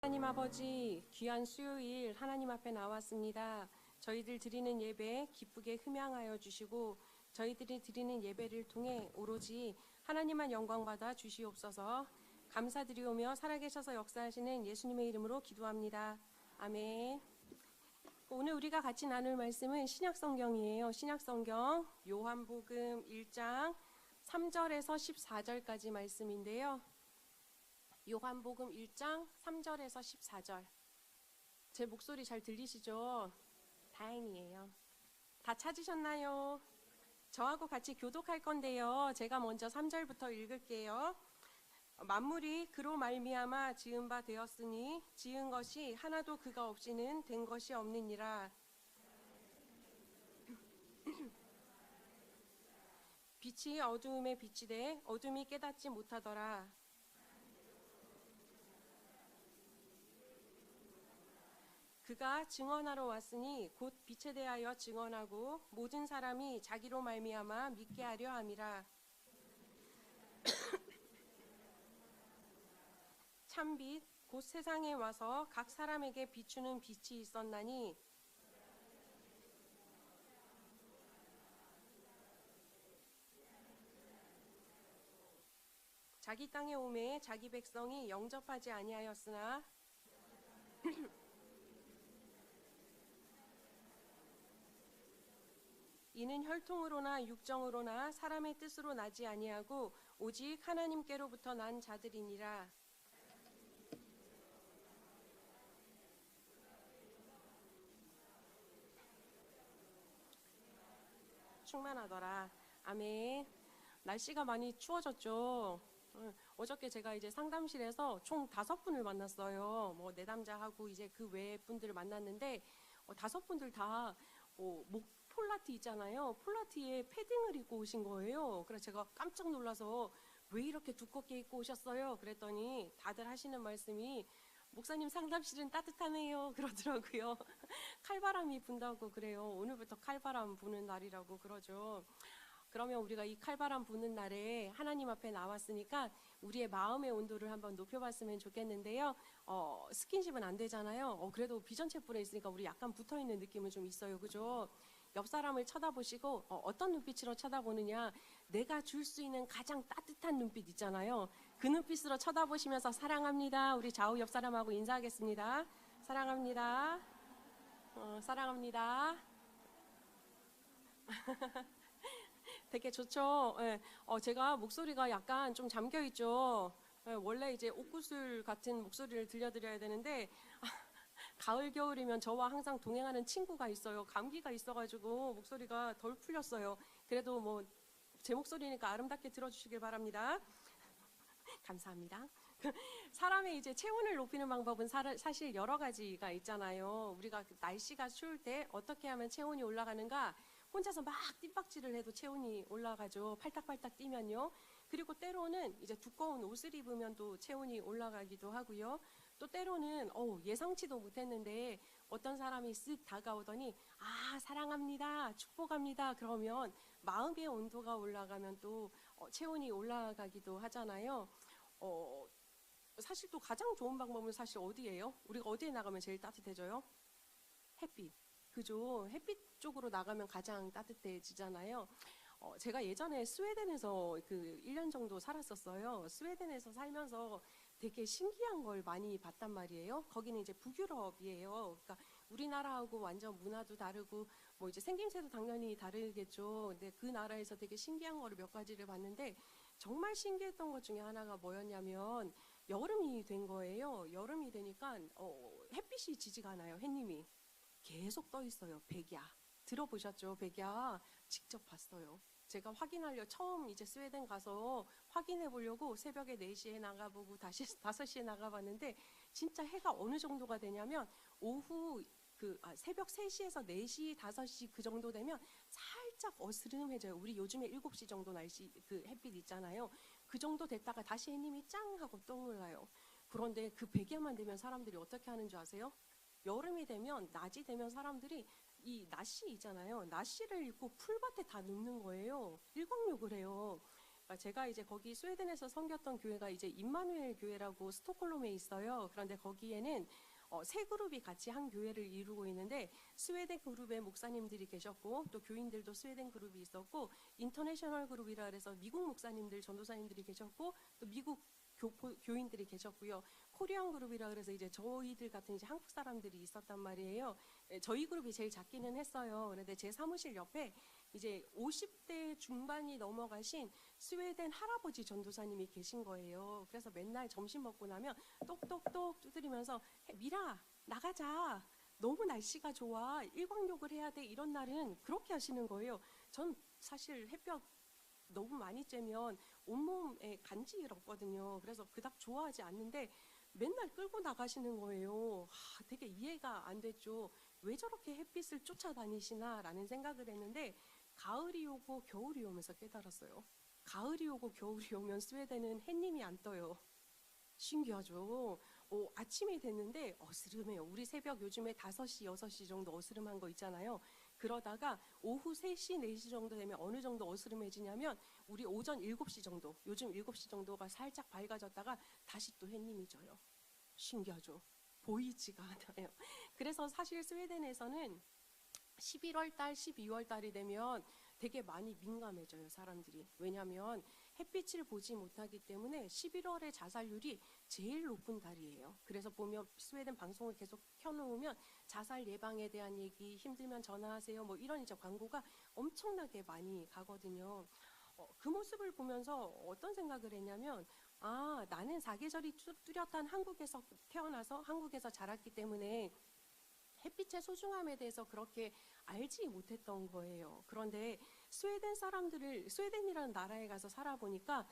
하나님 아버지, 귀한 수요일 하나님 앞에 나왔습니다. 저희들 드리는 예배 기쁘게 흠양하여 주시고 저희들이 드리는 예배를 통해 오로지 하나님만 영광받아 주시옵소서. 감사드리오며 살아계셔서 역사하시는 예수님의 이름으로 기도합니다. 아멘. 오늘 우리가 같이 나눌 말씀은 신약성경이에요. 신약성경 요한복음 1장 3절에서 14절까지 말씀인데요. 요한복음 1장 3절에서 14절. 제 목소리 잘 들리시죠? 다행이에요. 다 찾으셨나요? 저하고 같이 교독할 건데요. 제가 먼저 3절부터 읽을게요. 만물이 그로 말미암아 지은 바 되었으니 지은 것이 하나도 그가 없이는 된 것이 없느니라. 빛이 어두움에 비치되 어둠이 깨닫지 못하더라. 그가 증언하러 왔으니 곧 빛에 대하여 증언하고 모든 사람이 자기로 말미암아 믿게 하려 함이라. 참빛 곧 세상에 와서 각 사람에게 비추는 빛이 있었나니 자기 땅에 오매 자기 백성이 영접하지 아니하였으나 이는 혈통으로나 육정으로나 사람의 뜻으로 나지 아니하고 오직 하나님께로부터 난 자들이니라. 충만하더라. 아멘. 날씨가 많이 추워졌죠. 어저께 제가 이제 상담실에서 총 5분을 만났어요. 뭐 내담자하고 이제 그 외의 분들을 만났는데 5분들 다 목 폴라티 있잖아요. 폴라티에 패딩을 입고 오신 거예요. 그래서 제가 깜짝 놀라서 왜 이렇게 두껍게 입고 오셨어요? 그랬더니 다들 하시는 말씀이 목사님 상담실은 따뜻하네요. 그러더라고요. 칼바람이 분다고 그래요. 오늘부터 칼바람 부는 날이라고 그러죠. 그러면 우리가 이 칼바람 부는 날에 하나님 앞에 나왔으니까 우리의 마음의 온도를 한번 높여봤으면 좋겠는데요. 스킨십은 안 되잖아요. 그래도 비전체불에 있으니까 우리 약간 붙어있는 느낌은 좀 있어요. 그죠? 옆 사람을 쳐다보시고 어떤 눈빛으로 쳐다보느냐, 내가 줄 수 있는 가장 따뜻한 눈빛 있잖아요. 그 눈빛으로 쳐다보시면서 사랑합니다. 우리 좌우 옆 사람하고 인사하겠습니다. 사랑합니다. 사랑합니다. 되게 좋죠. 예. 제가 목소리가 약간 좀 잠겨 있죠. 예, 원래 이제 옥구슬 같은 목소리를 들려드려야 되는데 가을 겨울이면 저와 항상 동행하는 친구가 있어요. 감기가 있어가지고 목소리가 덜 풀렸어요. 그래도 뭐 제 목소리니까 아름답게 들어주시길 바랍니다. 감사합니다. 사람의 이제 체온을 높이는 방법은 사실 여러 가지가 있잖아요. 우리가 날씨가 추울 때 어떻게 하면 체온이 올라가는가? 혼자서 막 뜀박질을 해도 체온이 올라가죠. 팔딱팔딱 뛰면요. 그리고 때로는 이제 두꺼운 옷을 입으면 또 체온이 올라가기도 하고요. 또 때로는 예상치도 못했는데 어떤 사람이 쓱 다가오더니 사랑합니다, 축복합니다 그러면 마음의 온도가 올라가면 또 체온이 올라가기도 하잖아요. 사실 또 가장 좋은 방법은 사실 어디예요? 우리가 어디에 나가면 제일 따뜻해져요? 햇빛. 그죠? 햇빛 쪽으로 나가면 가장 따뜻해지잖아요. 제가 예전에 스웨덴에서 1년 정도 살았었어요. 스웨덴에서 살면서 되게 신기한 걸 많이 봤단 말이에요. 거기는 이제 북유럽이에요. 그러니까 우리나라하고 완전 문화도 다르고 뭐 이제 생김새도 당연히 다르겠죠. 근데 그 나라에서 되게 신기한 거를 몇 가지를 봤는데 정말 신기했던 것 중에 하나가 뭐였냐면 여름이 된 거예요. 여름이 되니까 햇빛이 지지가 않아요. 햇님이 계속 떠 있어요. 백야. 들어보셨죠? 백야. 직접 봤어요. 제가 확인하려 처음 이제 스웨덴 가서 확인해 보려고 새벽에 4시에 나가보고 다시 5시에 나가봤는데 진짜 해가 어느 정도가 되냐면 오후 새벽 3시에서 4시, 5시 그 정도 되면 살짝 어스름해져요. 우리 요즘에 7시 정도 날씨 햇빛 있잖아요. 그 정도 됐다가 다시 해님이 짱 하고 떠올라요. 그런데 그 백야만 되면 사람들이 어떻게 하는 줄 아세요? 여름이 되면 낮이 되면 사람들이 이 나시 있잖아요. 나시를 입고 풀밭에 다 눕는 거예요. 일광욕을 해요. 제가 이제 거기 스웨덴에서 섬겼던 교회가 이제 임마누엘 교회라고 스톡홀름에 있어요. 그런데 거기에는 세 그룹이 같이 한 교회를 이루고 있는데 스웨덴 그룹의 목사님들이 계셨고 또 교인들도 스웨덴 그룹이 있었고 인터내셔널 그룹이라 그래서 미국 목사님들 전도사님들이 계셨고 또 미국 교인들이 계셨고요. 코리안 그룹이라 그래서 이제 저희들 같은 이제 한국 사람들이 있었단 말이에요. 저희 그룹이 제일 작기는 했어요. 그런데 제 사무실 옆에 이제 50대 중반이 넘어가신 스웨덴 할아버지 전도사님이 계신 거예요. 그래서 맨날 점심 먹고 나면 똑똑똑 두드리면서 미라 나가자. 너무 날씨가 좋아. 일광욕을 해야 돼. 이런 날은 그렇게 하시는 거예요. 전 사실 햇볕 너무 많이 쬐면 온몸에 간지럽거든요. 그래서 그닥 좋아하지 않는데 맨날 끌고 나가시는 거예요. 되게 이해가 안 됐죠. 왜 저렇게 햇빛을 쫓아다니시나 라는 생각을 했는데 가을이 오고 겨울이 오면서 깨달았어요. 가을이 오고 겨울이 오면 스웨덴은 햇님이 안 떠요. 신기하죠. 아침이 됐는데 어스름해요. 우리 새벽 요즘에 5시, 6시 정도 어스름한 거 있잖아요. 그러다가 오후 3시, 4시 정도 되면 어느 정도 어스름해지냐면 우리 오전 7시 정도, 요즘 7시 정도가 살짝 밝아졌다가 다시 또 햇님이 져요. 신기하죠. 보이지가 않아요. 그래서 사실 스웨덴에서는 11월 달, 12월 달이 되면 되게 많이 민감해져요, 사람들이. 왜냐하면 햇빛을 보지 못하기 때문에 11월에 자살률이 제일 높은 달이에요. 그래서 보면 스웨덴 방송을 계속 켜놓으면 자살 예방에 대한 얘기, 힘들면 전화하세요, 뭐 이런 이제 광고가 엄청나게 많이 가거든요. 그 모습을 보면서 어떤 생각을 했냐면, 나는 사계절이 뚜렷한 한국에서 태어나서 한국에서 자랐기 때문에 햇빛의 소중함에 대해서 그렇게 알지 못했던 거예요. 그런데 스웨덴이라는 나라에 가서 살아보니까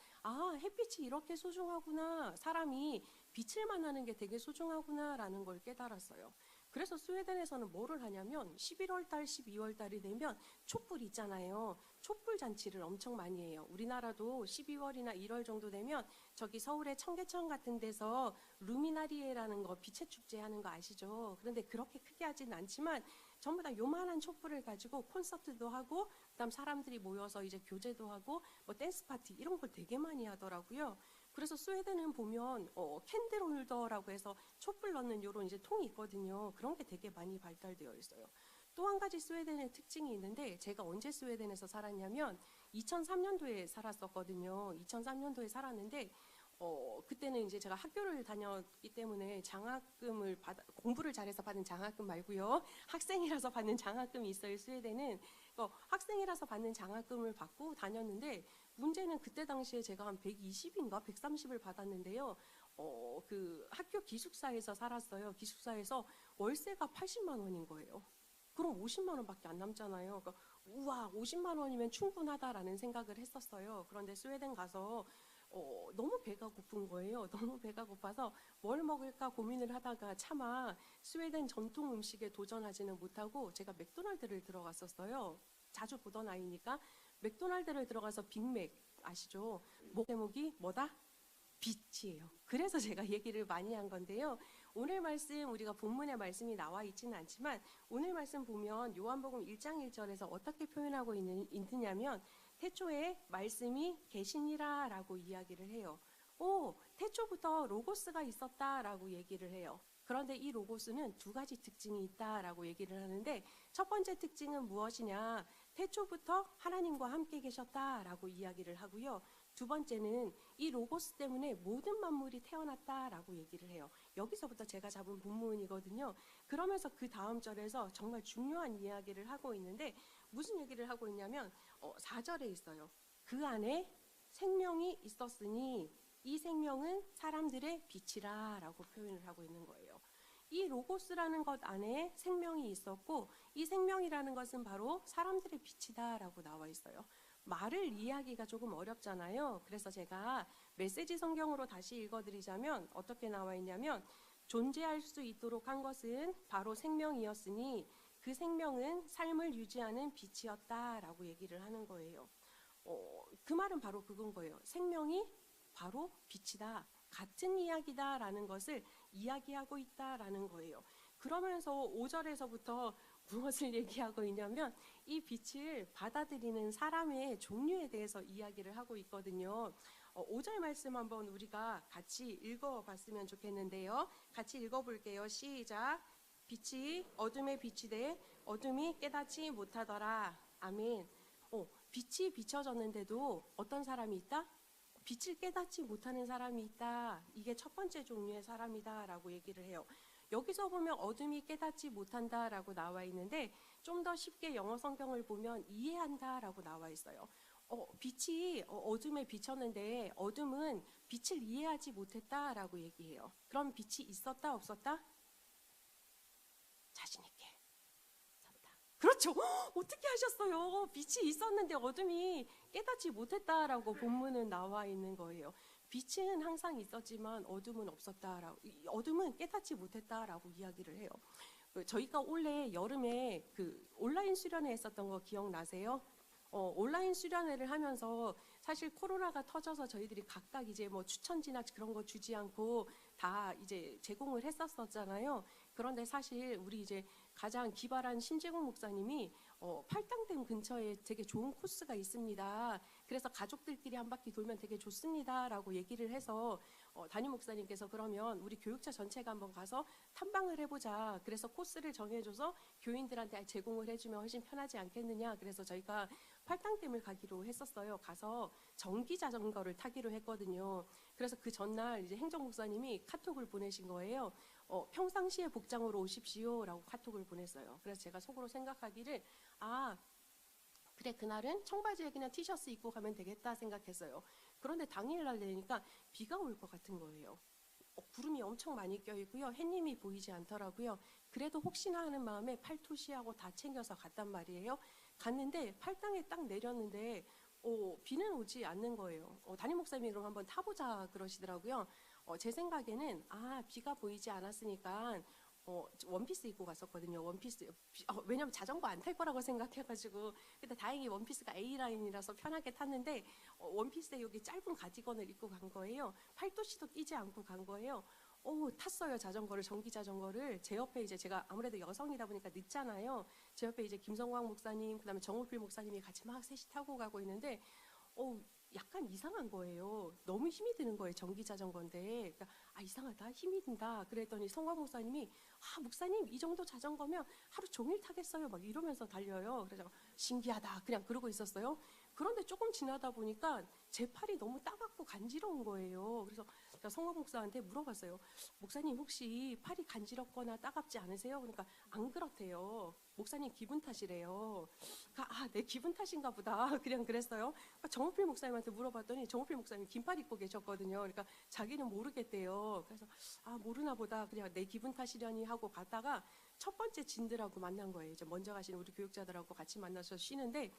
햇빛이 이렇게 소중하구나. 사람이 빛을 만나는 게 되게 소중하구나라는 걸 깨달았어요. 그래서 스웨덴에서는 뭐를 하냐면 11월 달, 12월 달이 되면 촛불 있잖아요. 촛불 잔치를 엄청 많이 해요. 우리나라도 12월이나 1월 정도 되면 저기 서울의 청계천 같은 데서 루미나리에라는 거 빛의 축제 하는 거 아시죠? 그런데 그렇게 크게 하진 않지만 전부 다 요만한 촛불을 가지고 콘서트도 하고 그다음 사람들이 모여서 이제 교제도 하고 뭐 댄스 파티 이런 걸 되게 많이 하더라고요. 그래서 스웨덴은 보면 캔들 홀더라고 해서 촛불 넣는 요런 이제 통이 있거든요. 그런 게 되게 많이 발달되어 있어요. 또 한 가지 스웨덴의 특징이 있는데 제가 언제 스웨덴에서 살았냐면 2003년도에 살았었거든요. 2003년도에 살았는데 그때는 이제 제가 학교를 다녔기 때문에 장학금을 공부를 잘해서 받는 장학금 말고요. 학생이라서 받는 장학금이 있어요, 스웨덴은. 학생이라서 받는 장학금을 받고 다녔는데 문제는 그때 당시에 제가 한 120인가 130을 받았는데요. 그 학교 기숙사에서 살았어요. 기숙사에서 월세가 80만 원인 거예요. 그럼 50만 원밖에 안 남잖아요. 그러니까 우와, 50만 원이면 충분하다라는 생각을 했었어요. 그런데 스웨덴 가서 너무 배가 고픈 거예요. 너무 배가 고파서 뭘 먹을까 고민을 하다가 차마 스웨덴 전통 음식에 도전하지는 못하고 제가 맥도날드를 들어갔었어요. 자주 보던 아이니까 맥도날드를 들어가서 빅맥 아시죠? 제목이 뭐다? 빛이에요. 그래서 제가 얘기를 많이 한 건데요. 오늘 말씀 우리가 본문의 말씀이 나와 있지는 않지만 오늘 말씀 보면 요한복음 1장 1절에서 어떻게 표현하고 있느냐면 태초에 말씀이 계시니라 라고 이야기를 해요. 태초부터 로고스가 있었다 라고 얘기를 해요. 그런데 이 로고스는 두 가지 특징이 있다라고 얘기를 하는데 첫 번째 특징은 무엇이냐? 태초부터 하나님과 함께 계셨다라고 이야기를 하고요. 두 번째는 이 로고스 때문에 모든 만물이 태어났다라고 얘기를 해요. 여기서부터 제가 잡은 본문이거든요. 그러면서 그 다음 절에서 정말 중요한 이야기를 하고 있는데 무슨 얘기를 하고 있냐면 4절에 있어요. 그 안에 생명이 있었으니 이 생명은 사람들의 빛이라 라고 표현을 하고 있는 거예요. 이 로고스라는 것 안에 생명이 있었고 이 생명이라는 것은 바로 사람들의 빛이다 라고 나와 있어요. 말을 이해하기가 조금 어렵잖아요. 그래서 제가 메시지 성경으로 다시 읽어드리자면 어떻게 나와 있냐면 존재할 수 있도록 한 것은 바로 생명이었으니 그 생명은 삶을 유지하는 빛이었다 라고 얘기를 하는 거예요. 그 말은 바로 그건 거예요. 생명이 바로 빛이다. 같은 이야기다라는 것을 이야기하고 있다라는 거예요. 그러면서 5절에서부터 무엇을 얘기하고 있냐면 이 빛을 받아들이는 사람의 종류에 대해서 이야기를 하고 있거든요. 5절 말씀 한번 우리가 같이 읽어봤으면 좋겠는데요. 같이 읽어볼게요. 시작. 빛이 어둠에 비치되 어둠이 깨닫지 못하더라. 아멘. 빛이 비춰졌는데도 어떤 사람이 있다? 빛을 깨닫지 못하는 사람이 있다. 이게 첫 번째 종류의 사람이다 라고 얘기를 해요. 여기서 보면 어둠이 깨닫지 못한다 라고 나와 있는데 좀 더 쉽게 영어 성경을 보면 이해한다 라고 나와 있어요. 빛이 어둠에 비쳤는데 어둠은 빛을 이해하지 못했다 라고 얘기해요. 그럼 빛이 있었다 없었다? 자신 있게. 그렇죠. 어떻게 하셨어요? 빛이 있었는데 어둠이 깨닫지 못했다라고 본문은 나와 있는 거예요. 빛은 항상 있었지만 어둠은 없었다라고, 어둠은 깨닫지 못했다라고 이야기를 해요. 저희가 올해 여름에 그 온라인 수련회 했었던 거 기억나세요? 온라인 수련회를 하면서 사실 코로나가 터져서 저희들이 각각 이제 뭐 추천지나 그런 거 주지 않고 다 이제 제공을 했었잖아요. 그런데 사실 우리 이제 가장 기발한 신재국 목사님이 팔당댐 근처에 되게 좋은 코스가 있습니다. 그래서 가족들끼리 한 바퀴 돌면 되게 좋습니다라고 얘기를 해서 담임 목사님께서 그러면 우리 교육자 전체가 한번 가서 탐방을 해보자. 그래서 코스를 정해줘서 교인들한테 제공을 해주면 훨씬 편하지 않겠느냐. 그래서 저희가 팔당댐을 가기로 했었어요. 가서 전기 자전거를 타기로 했거든요. 그래서 그 전날 이제 행정 목사님이 카톡을 보내신 거예요. 평상시에 복장으로 오십시오라고 카톡을 보냈어요. 그래서 제가 속으로 생각하기를 그래 그날은 청바지에 그냥 티셔츠 입고 가면 되겠다 생각했어요. 그런데 당일날 되니까 비가 올 것 같은 거예요. 구름이 엄청 많이 껴있고요. 햇님이 보이지 않더라고요. 그래도 혹시나 하는 마음에 팔토시하고 다 챙겨서 갔단 말이에요. 갔는데 팔당에 딱 내렸는데 비는 오지 않는 거예요. 담임 목사님이 그럼 한번 타보자 그러시더라고요. 제 생각에는 비가 보이지 않았으니까 원피스 입고 갔었거든요. 원피스 왜냐면 자전거 안 탈 거라고 생각해가지고 근데 다행히 원피스가 A라인이라서 편하게 탔는데 원피스에 여기 짧은 가디건을 입고 간 거예요. 팔토시도 끼지 않고 간 거예요. 탔어요. 자전거를, 전기 자전거를. 제 옆에 이제 제가 아무래도 여성이다 보니까 늦잖아요. 제 옆에 이제 김성광 목사님, 그다음에 정호필 목사님이 같이 막 셋이 타고 가고 있는데 약간 이상한 거예요. 너무 힘이 드는 거예요. 전기 자전거인데. 그러니까 이상하다. 힘이 든다. 그랬더니 성광 목사님이 목사님 이 정도 자전거면 하루 종일 타겠어요. 막 이러면서 달려요. 그래서 신기하다. 그냥 그러고 있었어요. 그런데 조금 지나다 보니까 제 팔이 너무 따갑고 간지러운 거예요. 그래서 제가 성광 목사한테 물어봤어요. 목사님 혹시 팔이 간지럽거나 따갑지 않으세요? 그러니까 안 그렇대요. 목사님 기분 탓이래요. 그러니까 내 기분 탓인가 보다. 그냥 그랬어요. 그러니까 정호필 목사님한테 물어봤더니 정호필 목사님이 긴팔 입고 계셨거든요. 그러니까 자기는 모르겠대요. 그래서 모르나 보다. 그냥 내 기분 탓이려니 하고 갔다가 첫 번째 진들하고 만난 거예요. 이제 먼저 가시는 우리 교육자들하고 같이 만나서 쉬는데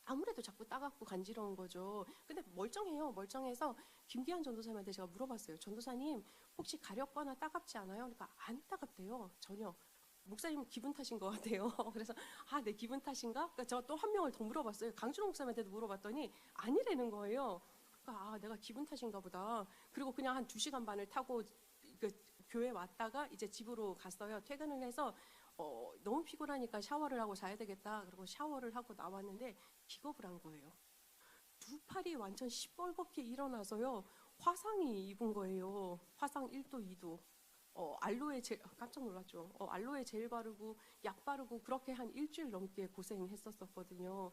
아무래도 자꾸 따갑고 간지러운 거죠. 근데 멀쩡해요. 멀쩡해서 김기한 전도사님한테 제가 물어봤어요. 전도사님 혹시 가렵거나 따갑지 않아요? 그러니까 안 따갑대요. 전혀. 목사님 기분 탓인 것 같아요. 그래서 내 기분 탓인가? 그러니까 제가 또 한 명을 더 물어봤어요. 강준호 목사님한테도 물어봤더니 아니라는 거예요. 그러니까 내가 기분 탓인가 보다. 그리고 그냥 한 2시간 반을 타고 교회 왔다가 이제 집으로 갔어요. 퇴근을 해서 너무 피곤하니까 샤워를 하고 자야 되겠다. 그리고 샤워를 하고 나왔는데 기겁을 한 거예요. 두 팔이 완전 시뻘겋게 일어나서요. 화상이 입은 거예요. 화상 1도, 2도. 알로에 젤, 깜짝 놀랐죠. 알로에 젤 바르고 약 바르고 그렇게 한 일주일 넘게 고생했었거든요.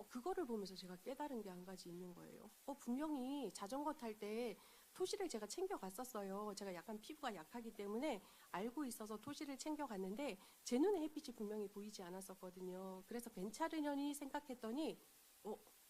그거를 보면서 제가 깨달은 게 한 가지 있는 거예요. 분명히 자전거 탈 때 토시를 제가 챙겨갔었어요. 제가 약간 피부가 약하기 때문에 알고 있어서 토시를 챙겨갔는데 제 눈에 햇빛이 분명히 보이지 않았었거든요. 그래서 괜찮으려니 생각했더니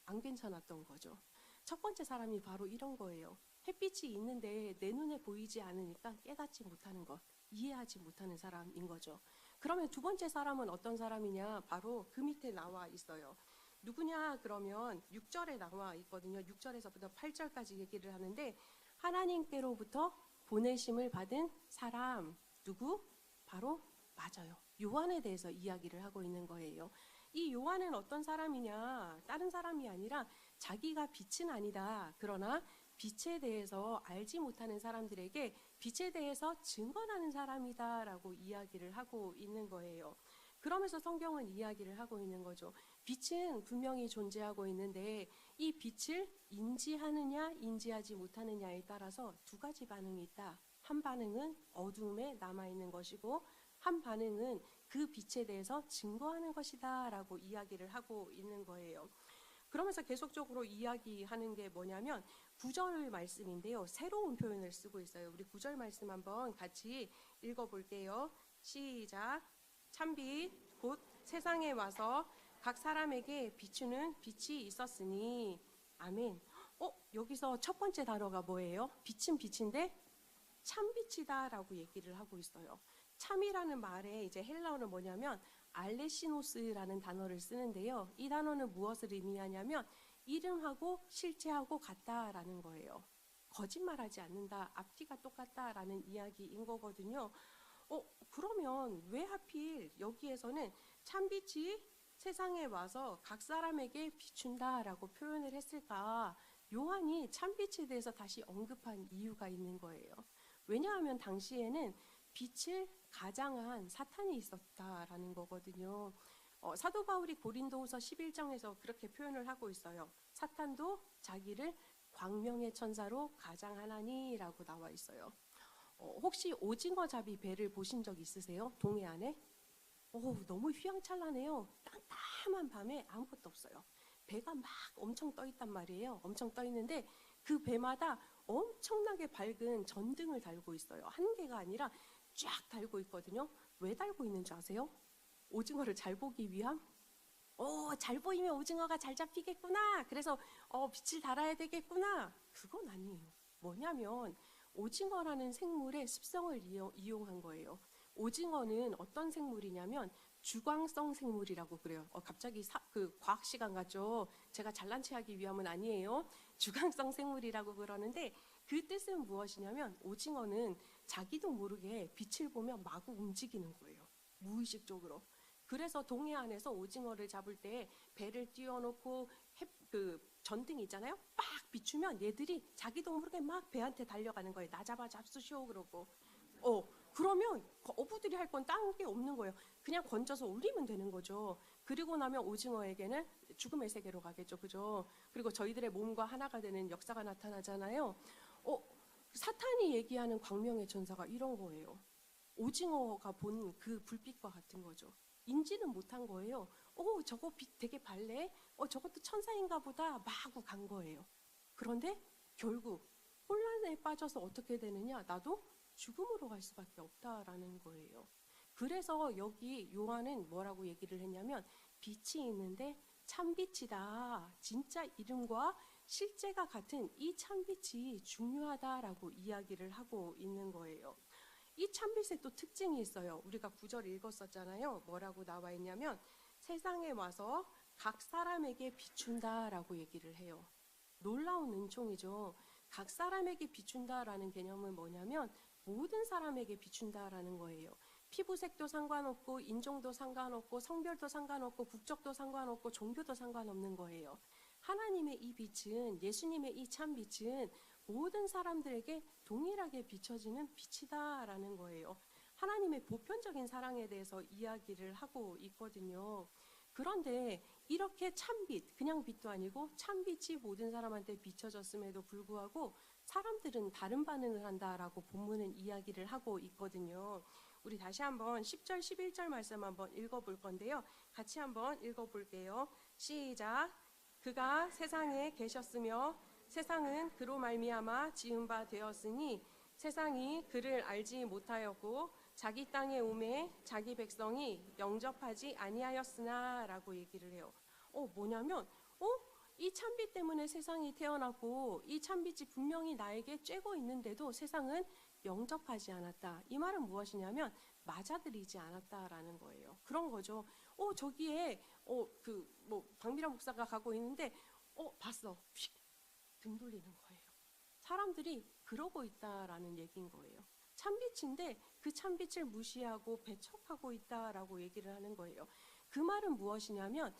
안 괜찮았던 거죠. 첫 번째 사람이 바로 이런 거예요. 햇빛이 있는데 내 눈에 보이지 않으니까 깨닫지 못하는 것, 이해하지 못하는 사람인 거죠. 그러면 두 번째 사람은 어떤 사람이냐? 바로 그 밑에 나와 있어요. 누구냐? 그러면 6절에 나와 있거든요. 6절에서부터 8절까지 얘기를 하는데 하나님께로부터 보내심을 받은 사람 누구? 바로 맞아요. 요한에 대해서 이야기를 하고 있는 거예요. 이 요한은 어떤 사람이냐? 다른 사람이 아니라 자기가 빛은 아니다. 그러나 빛에 대해서 알지 못하는 사람들에게 빛에 대해서 증언하는 사람이다라고 이야기를 하고 있는 거예요. 그러면서 성경은 이야기를 하고 있는 거죠. 빛은 분명히 존재하고 있는데 이 빛을 인지하느냐 인지하지 못하느냐에 따라서 두 가지 반응이 있다. 한 반응은 어두움에 남아있는 것이고 한 반응은 그 빛에 대해서 증거하는 것이다 라고 이야기를 하고 있는 거예요. 그러면서 계속적으로 이야기하는 게 뭐냐면 9절 말씀인데요. 새로운 표현을 쓰고 있어요. 우리 9절 말씀 한번 같이 읽어볼게요. 시작. 참빛 곧 세상에 와서 각 사람에게 비추는 빛이 있었으니. 아멘. 여기서 첫 번째 단어가 뭐예요? 빛은 빛인데 참빛이다 라고 얘기를 하고 있어요. 참이라는 말에 이제 헬라어는 뭐냐면 알레시노스라는 단어를 쓰는데요. 이 단어는 무엇을 의미하냐면 이름하고 실체하고 같다라는 거예요. 거짓말하지 않는다, 앞뒤가 똑같다라는 이야기인 거거든요. 그러면 왜 하필 여기에서는 참빛이 세상에 와서 각 사람에게 비춘다라고 표현을 했을까? 요한이 참빛에 대해서 다시 언급한 이유가 있는 거예요. 왜냐하면 당시에는 빛을 가장한 사탄이 있었다라는 거거든요. 사도 바울이 고린도후서 11장에서 그렇게 표현을 하고 있어요. 사탄도 자기를 광명의 천사로 가장하나니라고 나와 있어요. 혹시 오징어 잡이 배를 보신 적 있으세요? 동해안에? 너무 휘황찬란해요. 깜깜한 밤에 아무것도 없어요. 배가 막 엄청 떠 있단 말이에요. 엄청 떠 있는데 그 배마다 엄청나게 밝은 전등을 달고 있어요. 한 개가 아니라 쫙 달고 있거든요. 왜 달고 있는지 아세요? 오징어를 잘 보기 위함? 잘 보이면 오징어가 잘 잡히겠구나. 그래서 빛을 달아야 되겠구나. 그건 아니에요. 뭐냐면 오징어라는 생물의 습성을 이용한 거예요. 오징어는 어떤 생물이냐면 주광성 생물이라고 그래요. 갑자기 그 과학 시간 같죠? 제가 잘난 체하기 위함은 아니에요. 주광성 생물이라고 그러는데 그 뜻은 무엇이냐면 오징어는 자기도 모르게 빛을 보면 마구 움직이는 거예요. 무의식적으로. 그래서 동해안에서 오징어를 잡을 때 배를 띄워놓고 그 전등 있잖아요. 빡 비추면 얘들이 자기도 모르게 막 배한테 달려가는 거예요. 나 잡아 잡수쇼 그러고. 그러면 어부들이 할 건 딴 게 없는 거예요. 그냥 건져서 올리면 되는 거죠. 그리고 나면 오징어에게는 죽음의 세계로 가겠죠. 그죠? 그리고 저희들의 몸과 하나가 되는 역사가 나타나잖아요. 사탄이 얘기하는 광명의 천사가 이런 거예요. 오징어가 본 그 불빛과 같은 거죠. 인지는 못한 거예요. 저거 빛 되게 밝네. 저것도 천사인가 보다. 마구 간 거예요. 그런데 결국 혼란에 빠져서 어떻게 되느냐? 나도 죽음으로 갈 수밖에 없다라는 거예요. 그래서 여기 요한은 뭐라고 얘기를 했냐면 빛이 있는데 참빛이다. 진짜 이름과 실제가 같은 이 참빛이 중요하다라고 이야기를 하고 있는 거예요. 이 참빛에 또 특징이 있어요. 우리가 9절 읽었었잖아요. 뭐라고 나와 있냐면 세상에 와서 각 사람에게 비춘다라고 얘기를 해요. 놀라운 은총이죠. 각 사람에게 비춘다라는 개념은 뭐냐면 모든 사람에게 비춘다라는 거예요. 피부색도 상관없고 인종도 상관없고 성별도 상관없고 국적도 상관없고 종교도 상관없는 거예요. 하나님의 이 빛은, 예수님의 이 참빛은 모든 사람들에게 동일하게 비춰지는 빛이다라는 거예요. 하나님의 보편적인 사랑에 대해서 이야기를 하고 있거든요. 그런데 이렇게 참빛, 그냥 빛도 아니고 참빛이 모든 사람한테 비춰졌음에도 불구하고 사람들은 다른 반응을 한다라고 본문은 이야기를 하고 있거든요. 우리 다시 한번 10절, 11절 말씀 한번 읽어볼 건데요. 같이 한번 읽어볼게요. 시작. 그가 세상에 계셨으며 세상은 그로 말미암아 지은 바 되었으니 세상이 그를 알지 못하였고 자기 땅에 오매 자기 백성이 영접하지 아니하였으나 라고 얘기를 해요. 뭐냐면 이 참빛 때문에 세상이 태어났고 이 참빛이 분명히 나에게 쬐고 있는데도 세상은 영접하지 않았다. 이 말은 무엇이냐면 맞아들이지 않았다라는 거예요. 그런 거죠. 저기에 박미란 목사가 가고 있는데 봤어. 등 돌리는 거예요. 사람들이 그러고 있다라는 얘기인 거예요. 참빛인데 그 참빛을 무시하고 배척하고 있다라고 얘기를 하는 거예요. 그 말은 무엇이냐면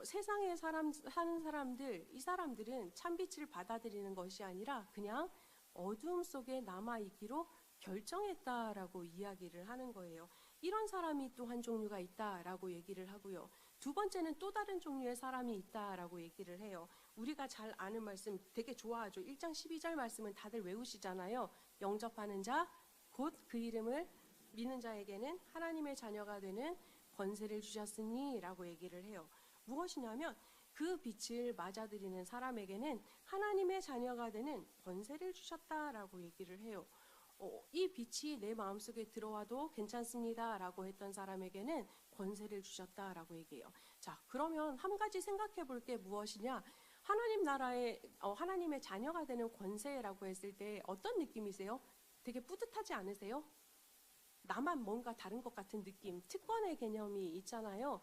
세상에 사는 사람들, 이 사람들은 참빛을 받아들이는 것이 아니라 그냥 어두움 속에 남아있기로 결정했다라고 이야기를 하는 거예요. 이런 사람이 또 한 종류가 있다라고 얘기를 하고요. 두 번째는 또 다른 종류의 사람이 있다라고 얘기를 해요. 우리가 잘 아는 말씀 되게 좋아하죠. 1장 12절 말씀은 다들 외우시잖아요. 영접하는 자, 곧 그 이름을 믿는 자에게는 하나님의 자녀가 되는 권세를 주셨으니 라고 얘기를 해요. 무엇이냐면 그 빛을 맞아들이는 사람에게는 하나님의 자녀가 되는 권세를 주셨다라고 얘기를 해요. 이 빛이 내 마음속에 들어와도 괜찮습니다 라고 했던 사람에게는 권세를 주셨다라고 얘기해요. 자, 그러면 한 가지 생각해 볼 게 무엇이냐? 하나님 나라의 하나님의 자녀가 되는 권세라고 했을 때 어떤 느낌이세요? 되게 뿌듯하지 않으세요? 나만 뭔가 다른 것 같은 느낌, 특권의 개념이 있잖아요.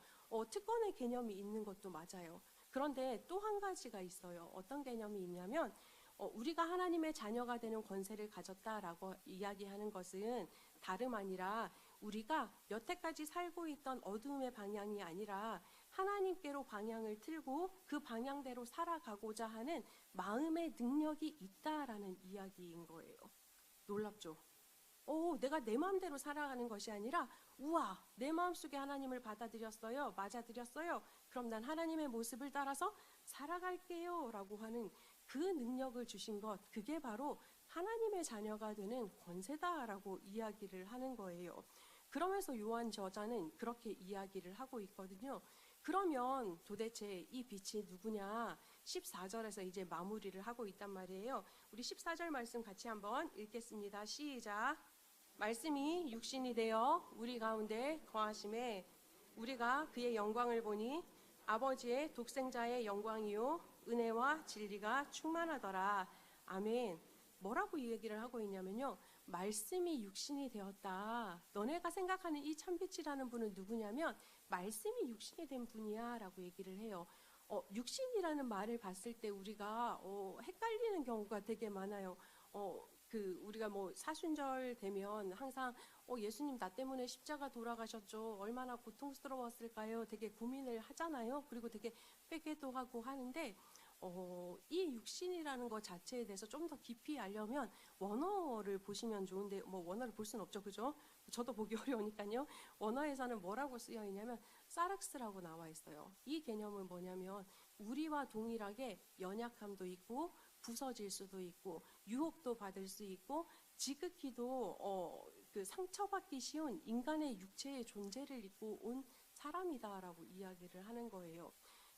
특권의 개념이 있는 것도 맞아요. 그런데 또 한 가지가 있어요. 어떤 개념이 있냐면 우리가 하나님의 자녀가 되는 권세를 가졌다라고 이야기하는 것은 다름 아니라 우리가 여태까지 살고 있던 어두움의 방향이 아니라 하나님께로 방향을 틀고 그 방향대로 살아가고자 하는 마음의 능력이 있다라는 이야기인 거예요. 놀랍죠? 내가 내 마음대로 살아가는 것이 아니라 우와, 내 마음속에 하나님을 받아들였어요. 맞아들였어요. 그럼 난 하나님의 모습을 따라서 살아갈게요 라고 하는 그 능력을 주신 것, 그게 바로 하나님의 자녀가 되는 권세다라고 이야기를 하는 거예요. 그러면서 요한 저자는 그렇게 이야기를 하고 있거든요. 그러면 도대체 이 빛이 누구냐? 14절에서 이제 마무리를 하고 있단 말이에요. 우리 14절 말씀 같이 한번 읽겠습니다. 시작. 말씀이 육신이 되어 우리 가운데 거하심에 우리가 그의 영광을 보니 아버지의 독생자의 영광이요 은혜와 진리가 충만하더라. 아멘. 뭐라고 이 얘기를 하고 있냐면요. 말씀이 육신이 되었다. 너네가 생각하는 이 참빛이라는 분은 누구냐면 말씀이 육신이 된 분이야 라고 얘기를 해요. 육신이라는 말을 봤을 때 우리가 헷갈리는 경우가 되게 많아요. 우리가 뭐 사순절 되면 항상 예수님 나 때문에 십자가 돌아가셨죠. 얼마나 고통스러웠을까요? 되게 고민을 하잖아요. 그리고 되게 회개도 하고 하는데 이 육신이라는 것 자체에 대해서 좀 더 깊이 알려면 원어를 보시면 좋은데 원어를 볼 수는 없죠, 그죠? 저도 보기 어려우니까요. 원어에서는 뭐라고 쓰여 있냐면 사락스라고 나와 있어요. 이 개념은 뭐냐면 우리와 동일하게 연약함도 있고 부서질 수도 있고 유혹도 받을 수 있고 지극히도 상처받기 쉬운 인간의 육체의 존재를 입고 온 사람이다라고 이야기를 하는 거예요.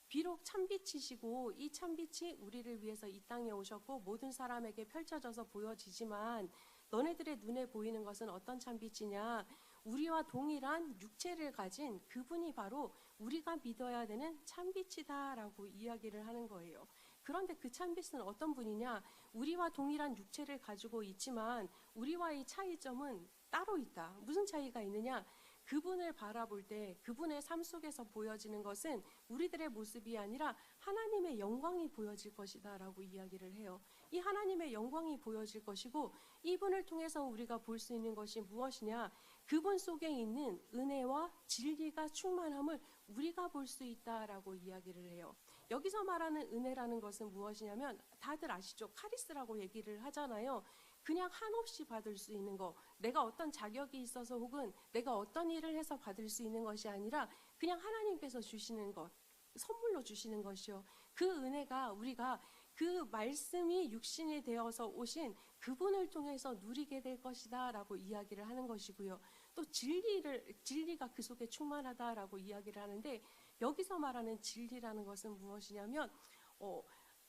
비록 참빛이시고 이 참빛이 우리를 위해서 이 땅에 오셨고 모든 사람에게 펼쳐져서 보여지지만 너네들의 눈에 보이는 것은 어떤 참빛이냐? 우리와 동일한 육체를 가진 그분이 바로 우리가 믿어야 되는 참빛이다라고 이야기를 하는 거예요. 그런데 그 참빛은 어떤 분이냐? 우리와 동일한 육체를 가지고 있지만 우리와의 차이점은 따로 있다. 무슨 차이가 있느냐? 그분을 바라볼 때 그분의 삶 속에서 보여지는 것은 우리들의 모습이 아니라 하나님의 영광이 보여질 것이다 라고 이야기를 해요. 이 하나님의 영광이 보여질 것이고 이분을 통해서 우리가 볼 수 있는 것이 무엇이냐? 그분 속에 있는 은혜와 진리가 충만함을 우리가 볼 수 있다라고 이야기를 해요. 여기서 말하는 은혜라는 것은 무엇이냐면 다들 아시죠? 카리스라고 얘기를 하잖아요. 그냥 한없이 받을 수 있는 거, 내가 어떤 자격이 있어서 혹은 내가 어떤 일을 해서 받을 수 있는 것이 아니라 그냥 하나님께서 주시는 것, 선물로 주시는 것이요. 그 은혜가 우리가 그 말씀이 육신이 되어서 오신 그분을 통해서 누리게 될 것이다 라고 이야기를 하는 것이고요. 또 진리가 그 속에 충만하다라고 이야기를 하는데 여기서 말하는 진리라는 것은 무엇이냐면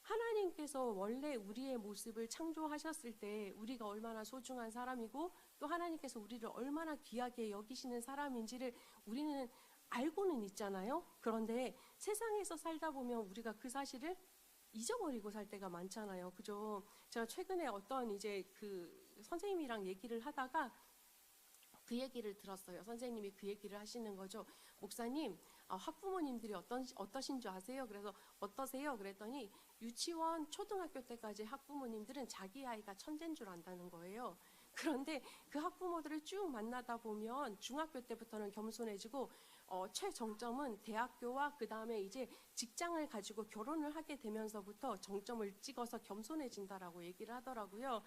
하나님께서 원래 우리의 모습을 창조하셨을 때 우리가 얼마나 소중한 사람이고 또 하나님께서 우리를 얼마나 귀하게 여기시는 사람인지를 우리는 알고는 있잖아요. 그런데 세상에서 살다 보면 우리가 그 사실을 잊어버리고 살 때가 많잖아요. 그죠? 제가 최근에 어떤 이제 그 선생님이랑 얘기를 하다가 그 얘기를 들었어요. 선생님이 그 얘기를 하시는 거죠. 목사님, 학부모님들이 어떠신 줄 아세요? 그래서 어떠세요? 그랬더니 유치원, 초등학교 때까지 학부모님들은 자기 아이가 천재인 줄 안다는 거예요. 그런데 그 학부모들을 쭉 만나다 보면 중학교 때부터는 겸손해지고 최정점은 대학교와 그 다음에 이제 직장을 가지고 결혼을 하게 되면서부터 정점을 찍어서 겸손해진다라고 얘기를 하더라고요.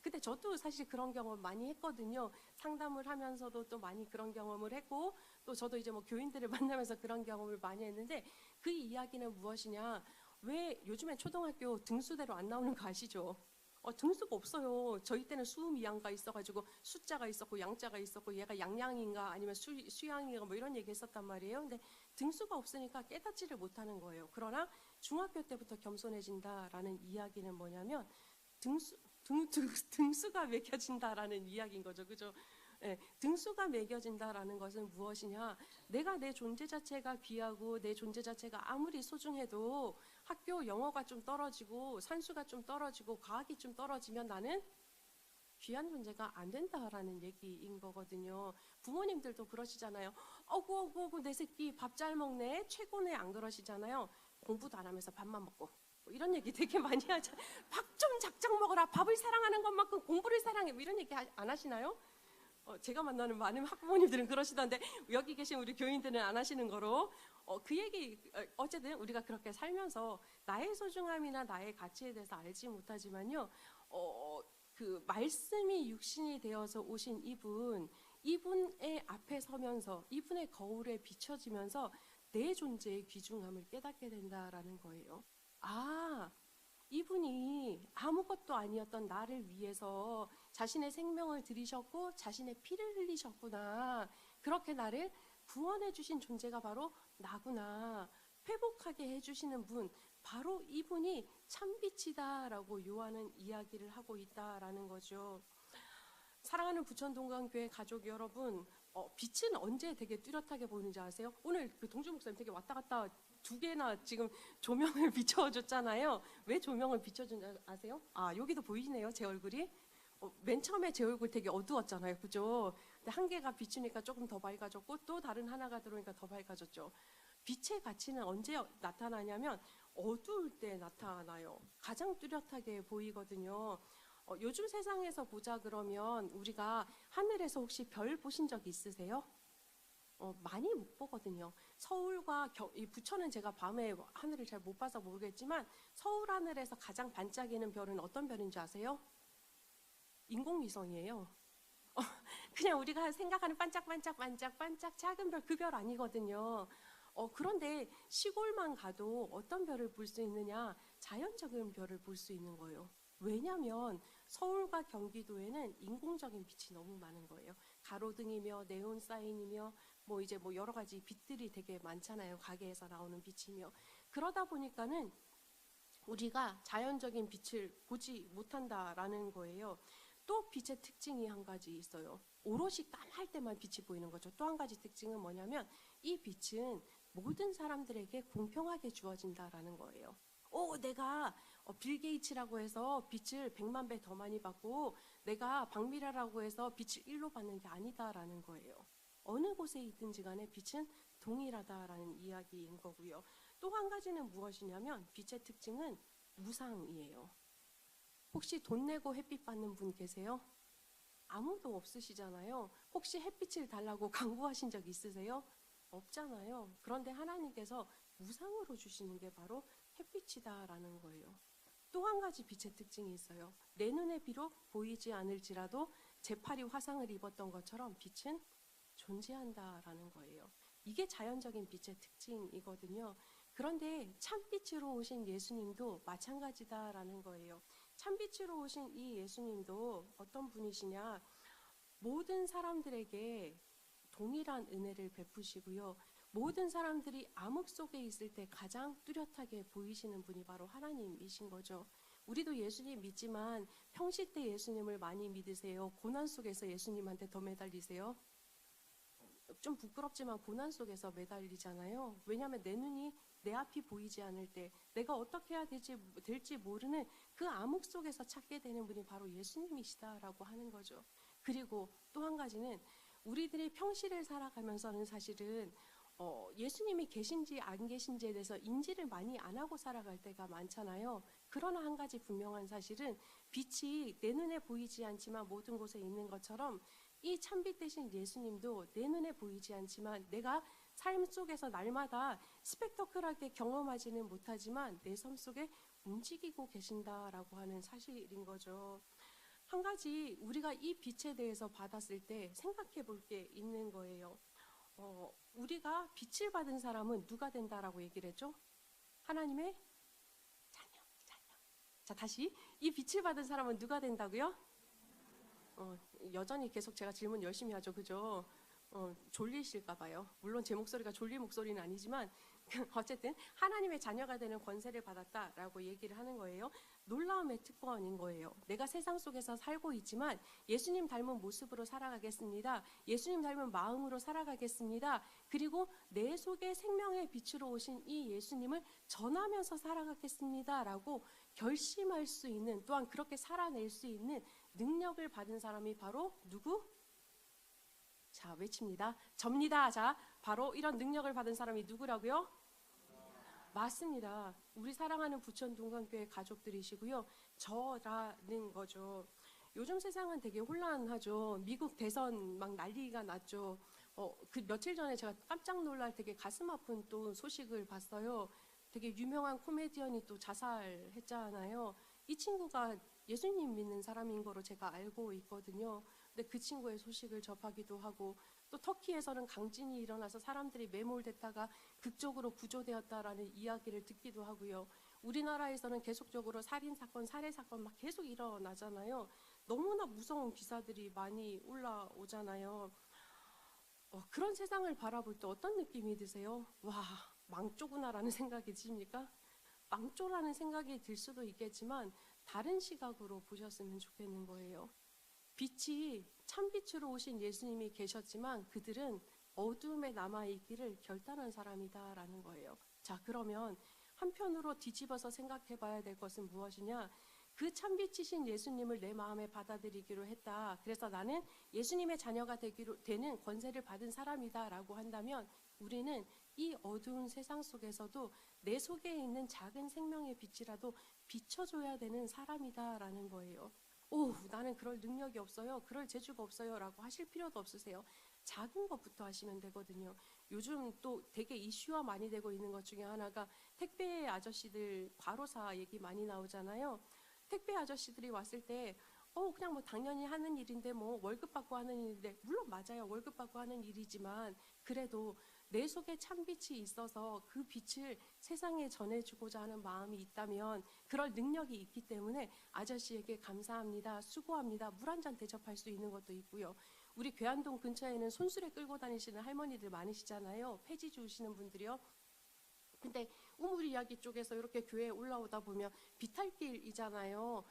근데 저도 사실 그런 경험 많이 했거든요. 상담을 하면서도 또 많이 그런 경험을 했고, 또 저도 이제 뭐 교인들을 만나면서 그런 경험을 많이 했는데, 그 이야기는 무엇이냐? 왜 요즘에 초등학교 등수대로 안 나오는 거 아시죠? 등수가 없어요. 저희 때는 수음이양가 있어가지고 숫자가 있었고 양자가 있었고 얘가 양양인가 아니면 수양인가 뭐 이런 얘기 했었단 말이에요. 근데 등수가 없으니까 깨닫지를 못하는 거예요. 그러나 중학교 때부터 겸손해진다라는 이야기는 뭐냐면 등수가 매겨진다라는 이야기인 거죠. 그죠? 예, 등수가 매겨진다라는 것은 무엇이냐? 내가 내 존재 자체가 귀하고 내 존재 자체가 아무리 소중해도 학교 영어가 좀 떨어지고 산수가 좀 떨어지고 과학이 좀 떨어지면 나는 귀한 존재가 안 된다라는 얘기인 거거든요. 부모님들도 그러시잖아요. 어구 내 새끼 밥 잘 먹네 최고네 안 그러시잖아요. 공부도 안 하면서 밥만 먹고 뭐 이런 얘기 되게 많이 하죠. 밥 좀 작작 먹어라. 밥을 사랑하는 것만큼 공부를 사랑해. 뭐 이런 얘기 안 하시나요? 제가 만나는 많은 학부모님들은 그러시던데 여기 계신 우리 교인들은 안 하시는 거로 그 얘기 어쨌든 우리가 그렇게 살면서 나의 소중함이나 나의 가치에 대해서 알지 못하지만요 그 말씀이 육신이 되어서 오신 이분의 앞에 서면서 이분의 거울에 비춰지면서 내 존재의 귀중함을 깨닫게 된다라는 거예요. 아, 이분이 아무것도 아니었던 나를 위해서 자신의 생명을 들이셨고 자신의 피를 흘리셨구나. 그렇게 나를 구원해 주신 존재가 바로 나구나. 회복하게 해주시는 분, 바로 이분이 참빛이다라고 요한은 이야기를 하고 있다라는 거죠. 사랑하는 부천동강교회 가족 여러분, 빛은 언제 되게 뚜렷하게 보이는지 아세요? 오늘 그 동주 목사님 되게 왔다 갔다 두 개나 지금 조명을 비춰줬잖아요. 왜 조명을 비춰준지 아세요? 아, 여기도 보이네요, 제 얼굴이. 맨 처음에 제 얼굴 되게 어두웠잖아요, 그죠? 근데 한 개가 비추니까 조금 더 밝아졌고 또 다른 하나가 들어오니까 더 밝아졌죠. 빛의 가치는 언제 나타나냐면 어두울 때 나타나요. 가장 뚜렷하게 보이거든요. 요즘 세상에서 보자 그러면 우리가 하늘에서 혹시 별 보신 적 있으세요? 많이 못 보거든요. 서울과 이 부천은 제가 밤에 하늘을 잘 못 봐서 모르겠지만 서울 하늘에서 가장 반짝이는 별은 어떤 별인지 아세요? 인공위성이에요. 그냥 우리가 생각하는 반짝반짝 작은 별 그 별 아니거든요. 그런데 시골만 가도 어떤 별을 볼 수 있느냐? 자연적인 별을 볼 수 있는 거예요. 왜냐하면 서울과 경기도에는 인공적인 빛이 너무 많은 거예요. 가로등이며 네온 사인이며 뭐 이제 뭐 여러 가지 빛들이 되게 많잖아요. 가게에서 나오는 빛이며 그러다 보니까는 우리가 자연적인 빛을 보지 못한다라는 거예요. 또 빛의 특징이 한 가지 있어요. 오롯이 깜할 때만 빛이 보이는 거죠. 또 한 가지 특징은 뭐냐면 이 빛은 모든 사람들에게 공평하게 주어진다라는 거예요. 내가 빌 게이츠라고 해서 빛을 100만 배 더 많이 받고 내가 박미라라고 해서 빛을 1로 받는 게 아니다라는 거예요. 어느 곳에 있든지 간에 빛은 동일하다라는 이야기인 거고요. 또 한 가지는 무엇이냐면 빛의 특징은 무상이에요. 혹시 돈 내고 햇빛 받는 분 계세요? 아무도 없으시잖아요. 혹시 햇빛을 달라고 강구하신 적 있으세요? 없잖아요. 그런데 하나님께서 무상으로 주시는 게 바로 햇빛이다라는 거예요. 또 한 가지 빛의 특징이 있어요. 내 눈에 비록 보이지 않을지라도 제 팔이 화상을 입었던 것처럼 빛은 존재한다라는 거예요. 이게 자연적인 빛의 특징이거든요. 그런데 참빛으로 오신 예수님도 마찬가지다라는 거예요. 참빛으로 오신 이 예수님도 어떤 분이시냐? 모든 사람들에게 동일한 은혜를 베푸시고요. 모든 사람들이 암흑 속에 있을 때 가장 뚜렷하게 보이시는 분이 바로 하나님이신 거죠. 우리도 예수님 믿지만 평시 때 예수님을 많이 믿으세요? 고난 속에서 예수님한테 더 매달리세요? 좀 부끄럽지만 고난 속에서 매달리잖아요. 왜냐하면 내 눈이 내 앞이 보이지 않을 때 내가 어떻게 해야 될지 모르는 그 암흑 속에서 찾게 되는 분이 바로 예수님이시다라고 하는 거죠. 그리고 또 한 가지는 우리들이 평시를 살아가면서는 사실은 예수님이 계신지 안 계신지에 대해서 인지를 많이 안 하고 살아갈 때가 많잖아요. 그러나 한 가지 분명한 사실은 빛이 내 눈에 보이지 않지만 모든 곳에 있는 것처럼 이 참빛 대신 예수님도 내 눈에 보이지 않지만 내가 내 눈에 보이지 않지만 내 눈에 보이지 않지만 빛이 삶 속에서 날마다 스펙터클하게 경험하지는 못하지만 내 삶 속에 움직이고 계신다라고 하는 사실인 거죠. 한 가지 우리가 이 빛에 대해서 받았을 때 생각해 볼 게 있는 거예요. 우리가 빛을 받은 사람은 누가 된다라고 얘기를 했죠? 하나님의 자녀. 자, 다시 이 빛을 받은 사람은 누가 된다고요? 여전히 계속 제가 질문 열심히 하죠, 그죠? 졸리실까 봐요. 물론 제 목소리가 졸린 목소리는 아니지만 어쨌든 하나님의 자녀가 되는 권세를 받았다라고 얘기를 하는 거예요. 놀라움의 특권인 거예요. 내가 세상 속에서 살고 있지만 예수님 닮은 모습으로 살아가겠습니다. 예수님 닮은 마음으로 살아가겠습니다. 그리고 내 속에 생명의 빛으로 오신 이 예수님을 전하면서 살아가겠습니다 라고 결심할 수 있는, 또한 그렇게 살아낼 수 있는 능력을 받은 사람이 바로 누구? 자, 외칩니다. 접니다. 자, 바로 이런 능력을 받은 사람이 누구라고요? 맞습니다. 우리 사랑하는 부천 동강교회 가족들이시고요. 저라는 거죠. 요즘 세상은 되게 혼란하죠. 미국 대선 막 난리가 났죠. 그 며칠 전에 제가 깜짝 놀랄 되게 가슴 아픈 또 소식을 봤어요. 되게 유명한 코미디언이 또 자살했잖아요. 이 친구가 예수님 믿는 사람인 거로 제가 알고 있거든요. 근데 그 친구의 소식을 접하기도 하고, 또 터키에서는 강진이 일어나서 사람들이 매몰됐다가 극적으로 구조되었다라는 이야기를 듣기도 하고요. 우리나라에서는 계속적으로 살인사건, 살해사건 막 계속 일어나잖아요. 너무나 무서운 기사들이 많이 올라오잖아요. 그런 세상을 바라볼 때 어떤 느낌이 드세요? 와, 망조구나라는 생각이 드십니까? 망조라는 생각이 들 수도 있겠지만 다른 시각으로 보셨으면 좋겠는 거예요. 빛이, 참빛으로 오신 예수님이 계셨지만 그들은 어둠에 남아있기를 결단한 사람이다라는 거예요. 자, 그러면 한편으로 뒤집어서 생각해 봐야 될 것은 무엇이냐? 그 참빛이신 예수님을 내 마음에 받아들이기로 했다. 그래서 나는 예수님의 자녀가 되는 권세를 받은 사람이다 라고 한다면 우리는 이 어두운 세상 속에서도 내 속에 있는 작은 생명의 빛이라도 비춰줘야 되는 사람이다 라는 거예요. 나는 그럴 능력이 없어요. 그럴 재주가 없어요. 라고 하실 필요도 없으세요. 작은 것부터 하시면 되거든요. 요즘 또 되게 이슈화 많이 되고 있는 것 중에 하나가 택배 아저씨들 과로사 얘기 많이 나오잖아요. 택배 아저씨들이 왔을 때 그냥 뭐 당연히 하는 일인데, 뭐 월급 받고 하는 일인데, 물론 맞아요. 월급 받고 하는 일이지만 그래도 내 속에 참빛이 있어서 그 빛을 세상에 전해주고자 하는 마음이 있다면, 그럴 능력이 있기 때문에 아저씨에게 감사합니다, 수고합니다, 물 한 잔 대접할 수 있는 것도 있고요. 우리 괴안동 근처에는 손수레 끌고 다니시는 할머니들 많으시잖아요. 폐지 주우시는 분들이요. 근데 우물 이야기 쪽에서 이렇게 교회에 올라오다 보면 비탈길이잖아요.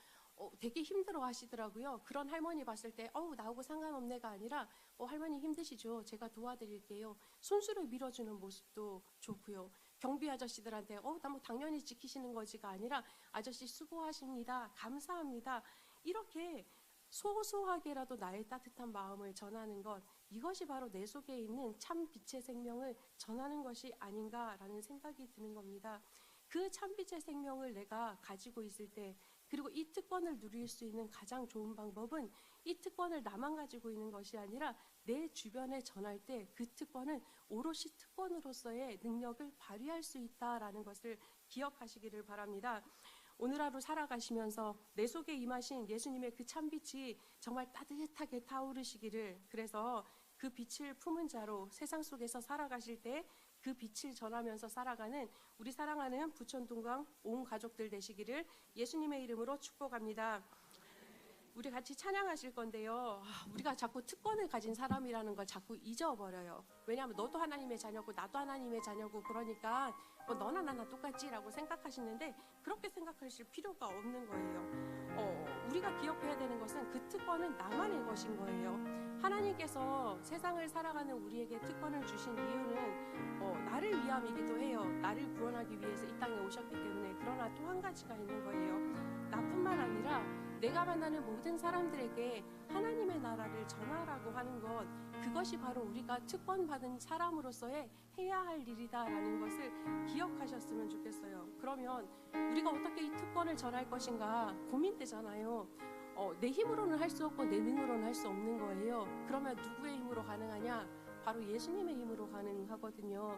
되게 힘들어 하시더라고요. 그런 할머니 봤을 때 나하고 상관없네가 아니라 할머니 힘드시죠? 제가 도와드릴게요. 손수를 밀어주는 모습도 좋고요. 경비 아저씨들한테 나 뭐 당연히 지키시는 거지가 아니라 아저씨 수고하십니다, 감사합니다, 이렇게 소소하게라도 나의 따뜻한 마음을 전하는 것, 이것이 바로 내 속에 있는 참 빛의 생명을 전하는 것이 아닌가라는 생각이 드는 겁니다. 그 참빛의 생명을 내가 가지고 있을 때, 그리고 이 특권을 누릴 수 있는 가장 좋은 방법은 이 특권을 나만 가지고 있는 것이 아니라 내 주변에 전할 때 그 특권은 오롯이 특권으로서의 능력을 발휘할 수 있다라는 것을 기억하시기를 바랍니다. 오늘 하루 살아가시면서 내 속에 임하신 예수님의 그 참빛이 정말 따뜻하게 타오르시기를, 그래서 그 빛을 품은 자로 세상 속에서 살아가실 때 그 빛을 전하면서 살아가는 우리 사랑하는 부천 동강 온 가족들 되시기를 예수님의 이름으로 축복합니다. 우리 같이 찬양하실 건데요. 우리가 자꾸 특권을 가진 사람이라는 걸 자꾸 잊어버려요. 왜냐하면 너도 하나님의 자녀고 나도 하나님의 자녀고, 그러니까 너나 나나 똑같지라고 생각하시는데 그렇게 생각하실 필요가 없는 거예요. 우리가 기억해야 되는 것은 그 특권은 나만의 것인 거예요. 하나님께서 세상을 살아가는 우리에게 특권을 주신 이유는 나를 위함이기도 해요. 나를 구원하기 위해서 이 땅에 오셨기 때문에. 그러나 또 한 가지가 있는 거예요. 나뿐만 아니라 내가 만나는 모든 사람들에게 하나님의 나라를 전하라고 하는 것, 그것이 바로 우리가 특권받은 사람으로서의 해야 할 일이다라는 것을 기억하셨으면 좋겠어요. 그러면 우리가 어떻게 이 특권을 전할 것인가 고민되잖아요. 내 힘으로는 할 수 없고 내 능으로는 할 수 없는 거예요. 그러면 누구의 힘으로 가능하냐? 바로 예수님의 힘으로 가능하거든요.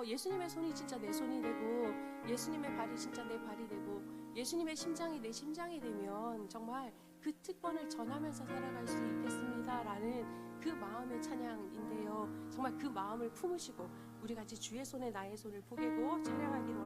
예수님의 손이 진짜 내 손이 되고 예수님의 발이 진짜 내 발이 되고 예수님의 심장이 내 심장이 되면 정말 그 특권을 전하면서 살아갈 수 있겠습니다라는 그 마음의 찬양인데요. 정말 그 마음을 품으시고 우리 같이 주의 손에 나의 손을 포개고 찬양하기로